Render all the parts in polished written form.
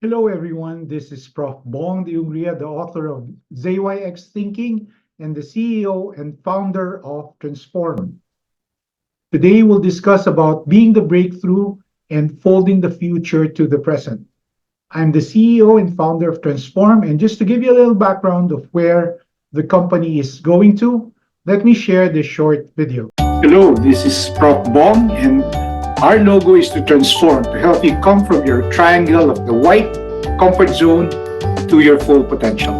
Hello, everyone. This is Prof. Bong, the Ungria, the author of CraZYx Thinking and the CEO and founder of Transform. Today, we'll discuss about being the breakthrough and folding the future to the present. I'm the CEO and founder of Transform, and just to give you a little background of where the company is going to, let me share this short video. Hello, this is Prof. Bong, and our logo is to transform, to help you come from your triangle of the white comfort zone to your full potential.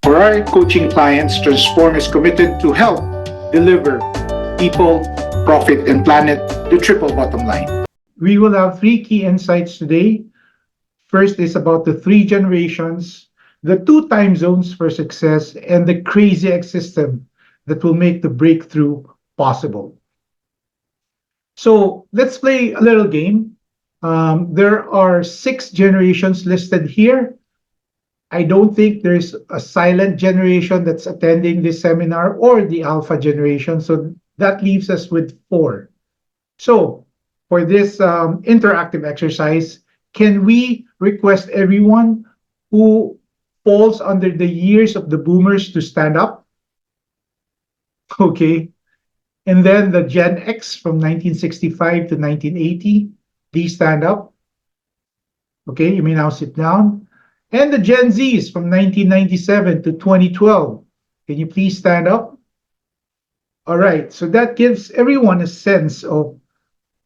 For our coaching clients, Transform is committed to help deliver people, profit, and planet the triple bottom line. We will have three key insights today. First is about the three generations, the two time zones for success, and the CraZYx system that will make the breakthrough possible. So let's play a little game. There are six generations listed here. I don't think there's a silent generation that's attending this seminar or the alpha generation. So that leaves us with four. So for this interactive exercise, can we request everyone who falls under the years of the boomers to stand up? Okay. And then the Gen X from 1965 to 1980, please stand up. Okay, you may now sit down. And the Gen Zs from 1997 to 2012, can you please stand up? All right, so that gives everyone a sense of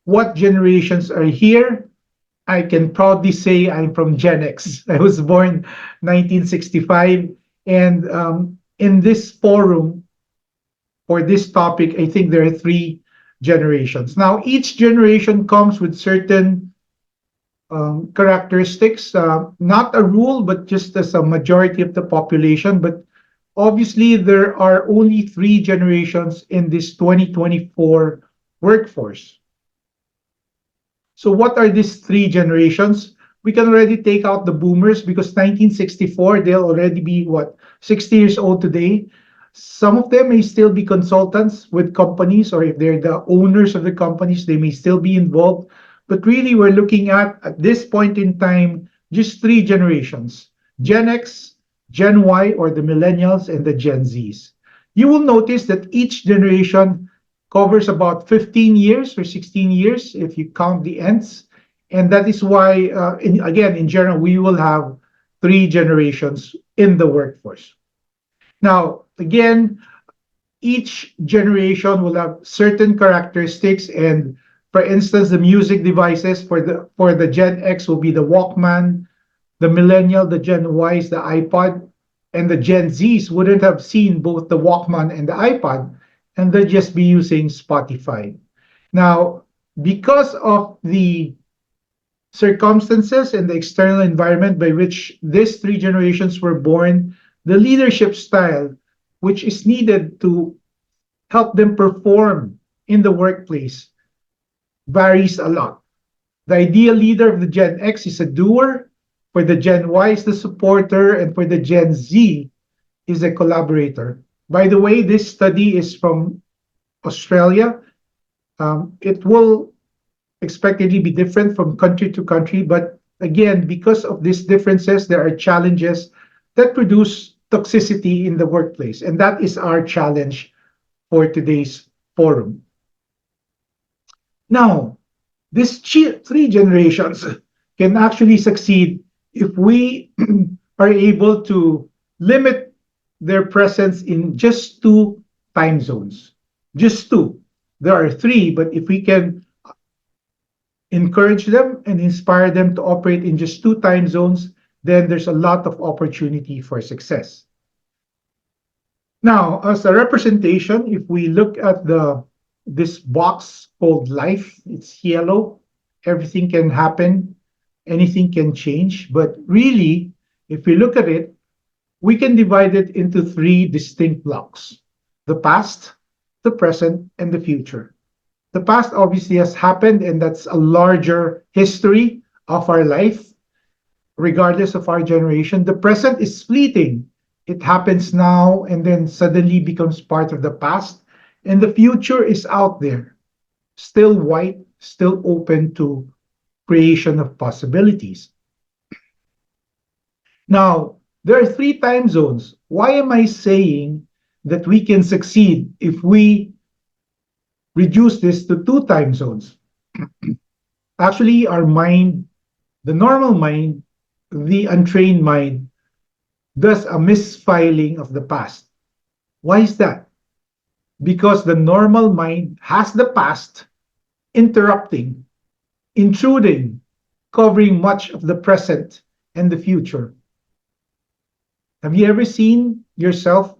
what generations are here. I can proudly say I'm from Gen X. I was born 1965, and in this forum, for this topic, I think there are three generations. Now, each generation comes with certain characteristics, not a rule, but just as a majority of the population. But obviously, there are only three generations in this 2024 workforce. So what are these three generations? We can already take out the boomers because 1964, they'll already be, what, 60 years old today. Some of them may still be consultants with companies, or if they're the owners of the companies, they may still be involved. But really, we're looking at this point in time, just three generations: Gen X, Gen Y, or the millennials, and the Gen Zs. You will notice that each generation covers about 15 years or 16 years if you count the ends. And that is why, again, in general, we will have three generations in the workforce. Now, again, each generation will have certain characteristics, and for instance, the music devices for the Gen X will be the Walkman, the millennial, the Gen Y is the iPod, and the Gen Zs wouldn't have seen both the Walkman and the iPod, and they'll just be using Spotify. Now, because of the circumstances and the external environment by which these three generations were born, the leadership style which is needed to help them perform in the workplace varies a lot. The ideal leader of the Gen X is a doer, for the Gen Y is the supporter, and for the Gen Z is a collaborator. By the way, this study is from Australia. It will expectedly be different from country to country, but again, because of these differences, there are challenges that produce toxicity in the workplace. And that is our challenge for today's forum. Now, these three generations can actually succeed if we are able to limit their presence in just two time zones. Just two. There are three, but if we can encourage them and inspire them to operate in just two time zones, then there's a lot of opportunity for success. Now, as a representation, if we look at this box called life, it's yellow. Everything can happen, anything can change. But really, if we look at it, we can divide it into three distinct blocks: the past, the present, and the future. The past obviously has happened, and that's a larger history of our life, regardless of our generation. The present is fleeting. It happens now and then suddenly becomes part of the past. And the future is out there, still white, still open to creation of possibilities. Now, there are three time zones. Why am I saying that we can succeed if we reduce this to two time zones? Actually, our mind, the normal mind, the untrained mind, does a misfiling of the past. Why is that? Because the normal mind has the past interrupting, intruding, covering much of the present and the future. Have you ever seen yourself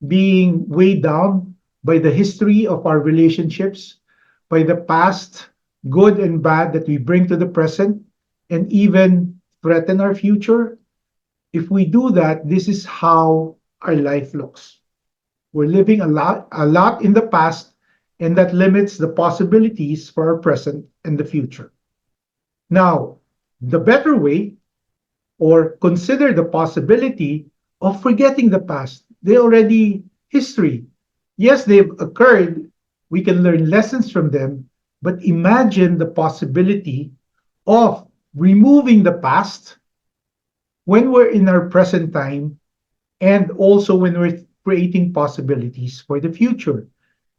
being weighed down by the history of our relationships, by the past, good and bad, that we bring to the present, and even threaten our future? If we do that, this is how our life looks. We're living a lot in the past, and that limits the possibilities for our present and the future. Now, the better way, or consider the possibility of forgetting the past. They already history. Yes, they've occurred. We can learn lessons from them, but imagine the possibility of removing the past when we're in our present time, and also when we're creating possibilities for the future.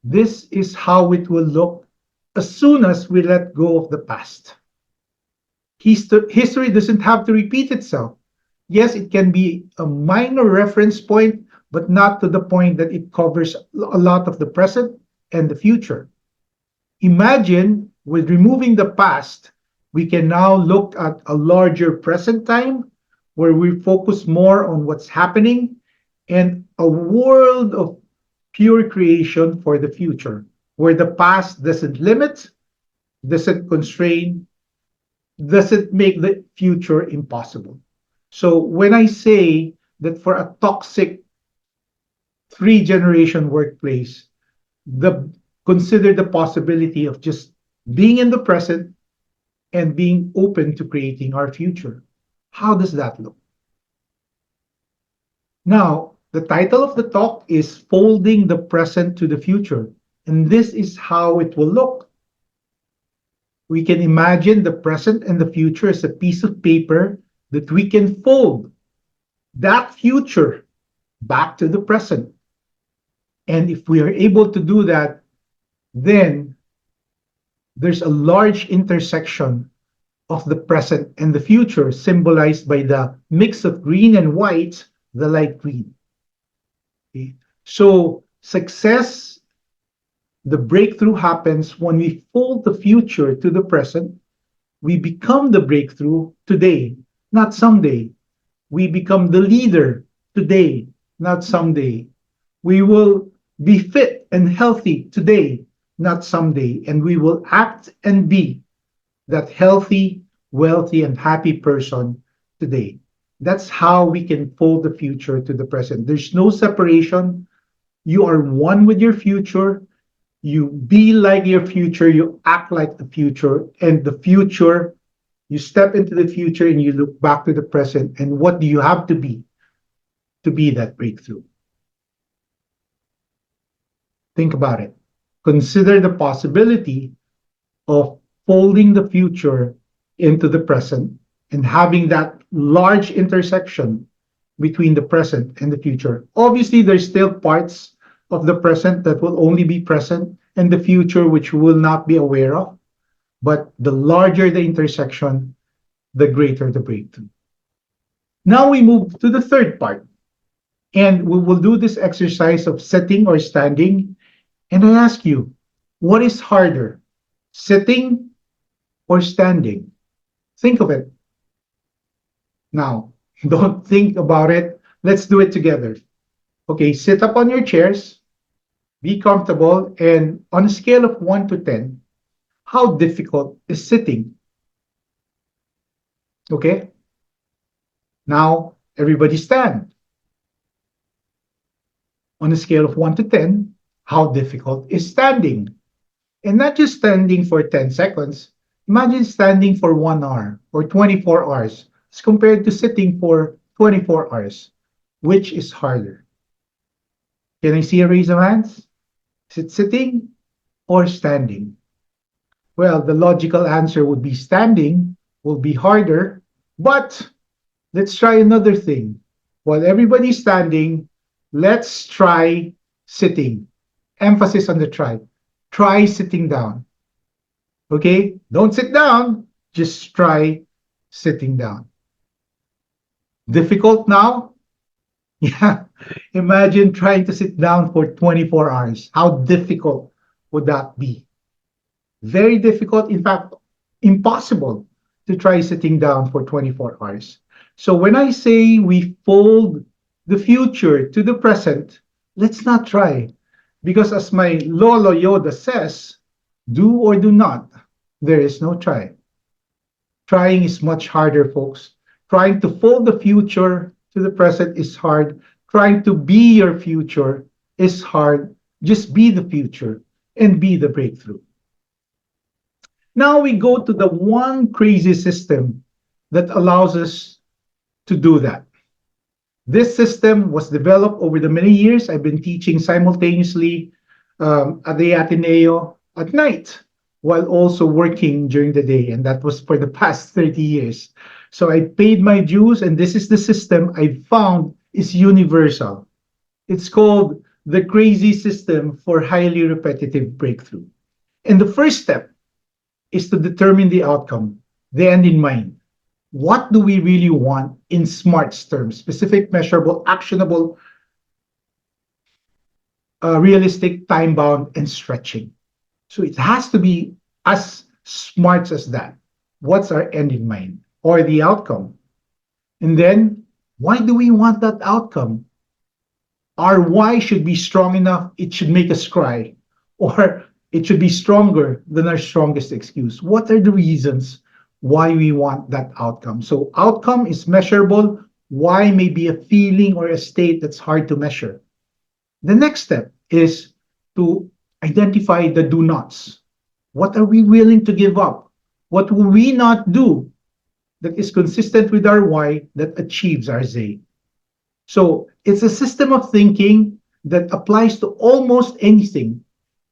This is how it will look as soon as we let go of the past. History doesn't have to repeat itself. Yes, it can be a minor reference point, but not to the point that it covers a lot of the present and the future. Imagine with removing the past, we can now look at a larger present time where we focus more on what's happening and a world of pure creation for the future, where the past doesn't limit, doesn't constrain, doesn't make the future impossible. So when I say that for a toxic three generation workplace, the consider the possibility of just being in the present and being open to creating our future. How does that look? Now, the title of the talk is Folding the Present to the Future. And this is how it will look. We can imagine the present and the future as a piece of paper that we can fold that future back to the present. And if we are able to do that, then there's a large intersection of the present and the future, symbolized by the mix of green and white, the light green. Okay? So success, the breakthrough happens when we fold the future to the present. We become the breakthrough today, not someday. We become the leader today, not someday. We will be fit and healthy today, not someday. And we will act and be that healthy, wealthy, and happy person today. That's how we can fold the future to the present. There's no separation. You are one with your future. You be like your future. You act like the future. And the future, you step into the future and you look back to the present. And what do you have to be that breakthrough? Think about it. Consider the possibility of folding the future into the present and having that large intersection between the present and the future. Obviously, there's still parts of the present that will only be present and the future which we will not be aware of. But the larger the intersection, the greater the breakthrough. Now we move to the third part. And we will do this exercise of sitting or standing. And I ask you, what is harder, sitting or standing? Think of it. Now, don't think about it. Let's do it together. Okay, sit up on your chairs, be comfortable, and on a scale of 1 to 10, how difficult is sitting? Okay, now everybody stand. On a scale of 1 to 10, how difficult is standing? And not just standing for 10 seconds. Imagine standing for 1 hour or 24 hours as compared to sitting for 24 hours. Which is harder? Can I see a raise of hands? Is it sitting or standing? Well, the logical answer would be standing will be harder, but let's try another thing. While everybody's standing, let's try sitting. Emphasis on the try. Try sitting down. Okay? Don't sit down, just try sitting down. Difficult now? Yeah. Imagine trying to sit down for 24 hours. How difficult would that be? Very difficult, in fact, impossible to try sitting down for 24 hours. So when I say we fold the future to the present, let's not try. Because as my Lolo Yoda says, do or do not, there is no try. Trying is much harder, folks. Trying to fold the future to the present is hard. Trying to be your future is hard. Just be the future and be the breakthrough. Now we go to the one crazy system that allows us to do that. This system was developed over the many years. I've been teaching simultaneously at the Ateneo at night while also working during the day. And that was for the past 30 years. So I paid my dues, and this is the system I found is universal. It's called the crazy system for highly repetitive breakthrough. And the first step is to determine the outcome, the end in mind. What do we really want in SMART terms? Specific, measurable, actionable, realistic, time bound, and stretching. So it has to be as smart as that. What's our end in mind or the outcome? And then, why do we want that outcome? Our why should be strong enough, it should make us cry, or it should be stronger than our strongest excuse. What are the reasons why we want that outcome? So, outcome is measurable. Why may be a feeling or a state that's hard to measure. The next step is to identify the do nots. What are we willing to give up? What will we not do that is consistent with our why that achieves our Z? So it's a system of thinking that applies to almost anything.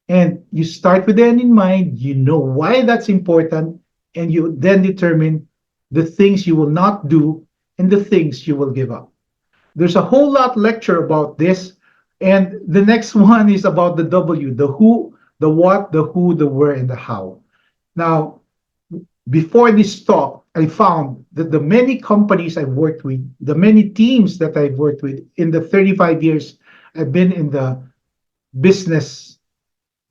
And you start with the end in mind, you know why that's important, and you then determine the things you will not do and the things you will give up. There's a whole lot lecture about this. And the next one is about the W, the who, the what, the who, the where, and the how. Now, before this talk, I found that the many companies I've worked with, the many teams that I've worked with in the 35 years I've been in the business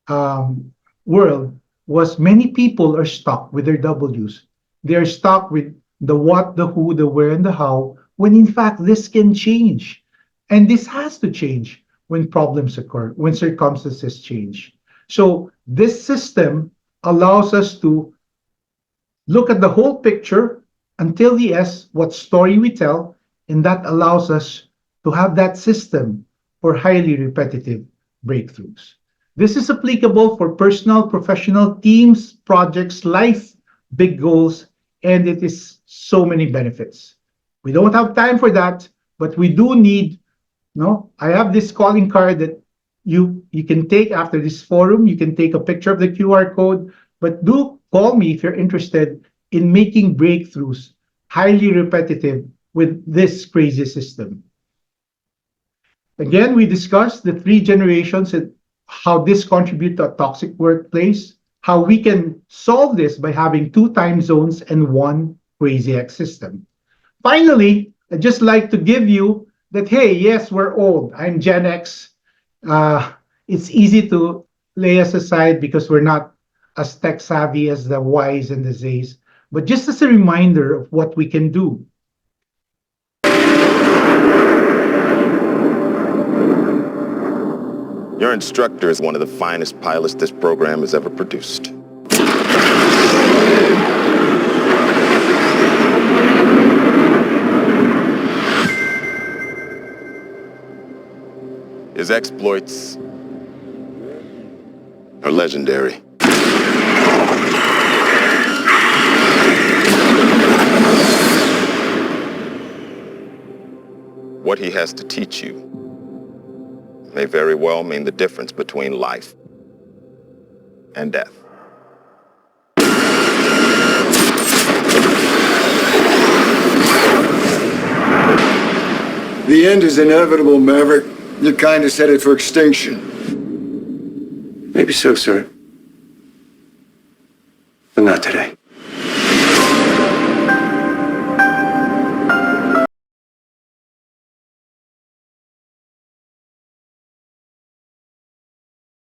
world, was many people are stuck with their W's. They're stuck with the what, the who, the where, and the how, when in fact this can change. And this has to change when problems occur, when circumstances change. So this system allows us to look at the whole picture until the S, what story we tell, and that allows us to have that system for highly repetitive breakthroughs. This is applicable for personal, professional, teams, projects, life, big goals, and it is so many benefits. We don't have time for that, but we do need, no, I have this calling card that you can take after this forum. You can take a picture of the QR code, but do call me if you're interested in making breakthroughs highly repetitive with this crazy system. Again, we discussed the three generations and how this contribute to a toxic workplace, how we can solve this by having two time zones and one CraZYx system. Finally, I'd just like to give you that, hey, yes, we're old. I'm Gen X. It's easy to lay us aside because we're not as tech savvy as the Ys and the Zs. But just as a reminder of what we can do. Your instructor is one of the finest pilots this program has ever produced. His exploits are legendary. What he has to teach you may very well mean the difference between life and death. The end is inevitable, Maverick. Your kind is headed for extinction. Maybe so, sir. But not today.